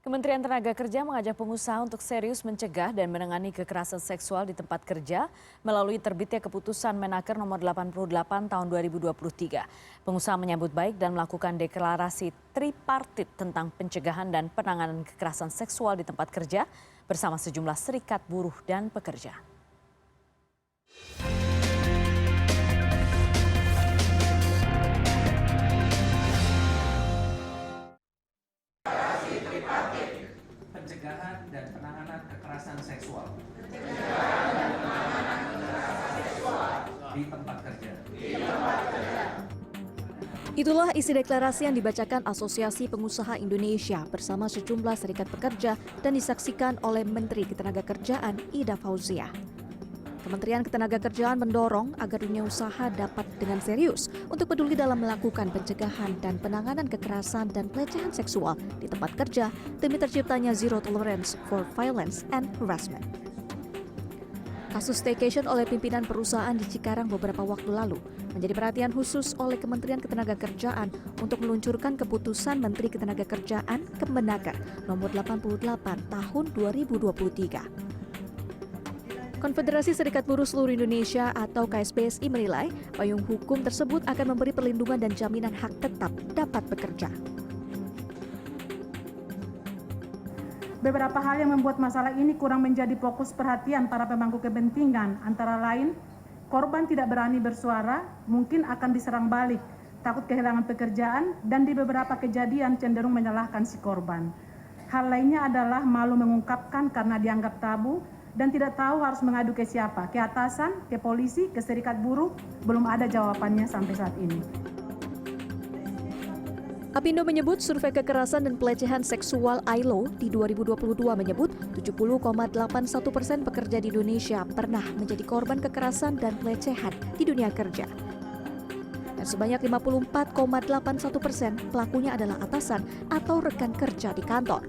Kementerian Tenaga Kerja mengajak pengusaha untuk serius mencegah dan menangani kekerasan seksual di tempat kerja melalui terbitnya keputusan Menaker nomor 88 tahun 2023. Pengusaha menyambut baik dan melakukan deklarasi tripartit tentang pencegahan dan penanganan kekerasan seksual di tempat kerja bersama sejumlah serikat buruh dan pekerja. Pencegahan dan penanganan kekerasan seksual di tempat kerja. Itulah isi deklarasi yang dibacakan Asosiasi Pengusaha Indonesia bersama sejumlah serikat pekerja dan disaksikan oleh Menteri Ketenagakerjaan Ida Fauziah. Kementerian Ketenagakerjaan mendorong agar dunia usaha dapat dengan serius untuk peduli dalam melakukan pencegahan dan penanganan kekerasan dan pelecehan seksual di tempat kerja demi terciptanya zero tolerance for violence and harassment. Kasus staycation oleh pimpinan perusahaan di Cikarang beberapa waktu lalu menjadi perhatian khusus oleh Kementerian Ketenagakerjaan untuk meluncurkan keputusan Menteri Ketenagakerjaan Kemenaker nomor 88 tahun 2023. Konfederasi Serikat Buruh Seluruh Indonesia atau KSPSI menilai payung hukum tersebut akan memberi perlindungan dan jaminan hak tetap dapat bekerja. Beberapa hal yang membuat masalah ini kurang menjadi fokus perhatian para pemangku kepentingan, antara lain korban tidak berani bersuara, mungkin akan diserang balik, takut kehilangan pekerjaan, dan di beberapa kejadian cenderung menyalahkan si korban. Hal lainnya adalah malu mengungkapkan karena dianggap tabu, dan tidak tahu harus mengadu ke siapa, ke atasan, ke polisi, ke serikat buruh, belum ada jawabannya sampai saat ini. Apindo menyebut survei kekerasan dan pelecehan seksual ILO di 2022 menyebut 70,81% pekerja di Indonesia pernah menjadi korban kekerasan dan pelecehan di dunia kerja. Dan sebanyak 54,81% pelakunya adalah atasan atau rekan kerja di kantor.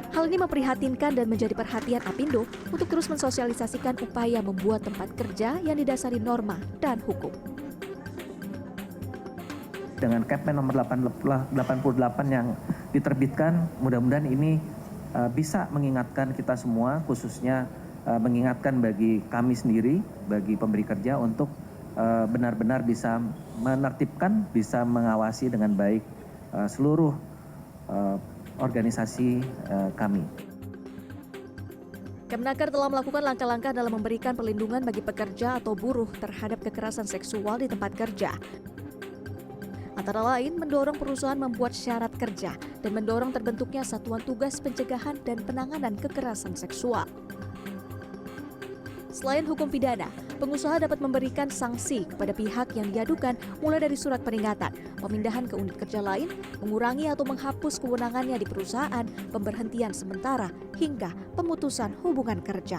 Hal ini memprihatinkan dan menjadi perhatian Apindo untuk terus mensosialisasikan upaya membuat tempat kerja yang didasari norma dan hukum. Dengan Kepmen nomor 88 yang diterbitkan, mudah-mudahan ini bisa mengingatkan kita semua, khususnya mengingatkan bagi kami sendiri, bagi pemberi kerja untuk benar-benar bisa menertibkan, bisa mengawasi dengan baik seluruh organisasi kami. Kemenaker telah melakukan langkah-langkah dalam memberikan perlindungan bagi pekerja atau buruh terhadap kekerasan seksual di tempat kerja. Antara lain, mendorong perusahaan membuat syarat kerja dan mendorong terbentuknya satuan tugas pencegahan dan penanganan kekerasan seksual. Selain hukum pidana, pengusaha dapat memberikan sanksi kepada pihak yang diadukan mulai dari surat peringatan, pemindahan ke unit kerja lain, mengurangi atau menghapus kewenangannya di perusahaan, pemberhentian sementara, hingga pemutusan hubungan kerja.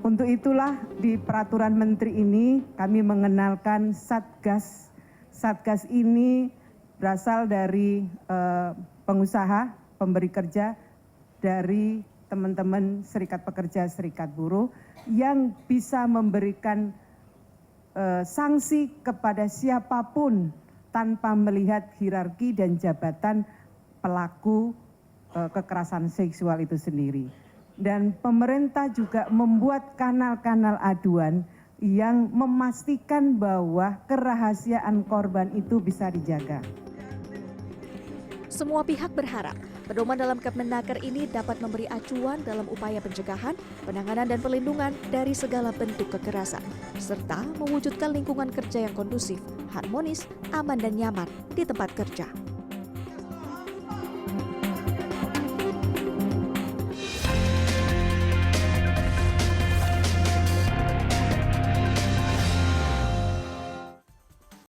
Untuk itulah di peraturan menteri ini kami mengenalkan Satgas. Satgas ini berasal dari pengusaha, pemberi kerja, dari teman-teman serikat pekerja, serikat buruh yang bisa memberikan sanksi kepada siapapun tanpa melihat hierarki dan jabatan pelaku kekerasan seksual itu sendiri. Dan pemerintah juga membuat kanal-kanal aduan yang memastikan bahwa kerahasiaan korban itu bisa dijaga. Semua pihak berharap pedoman dalam Kemenaker ini dapat memberi acuan dalam upaya pencegahan, penanganan dan perlindungan dari segala bentuk kekerasan, serta mewujudkan lingkungan kerja yang kondusif, harmonis, aman dan nyaman di tempat kerja.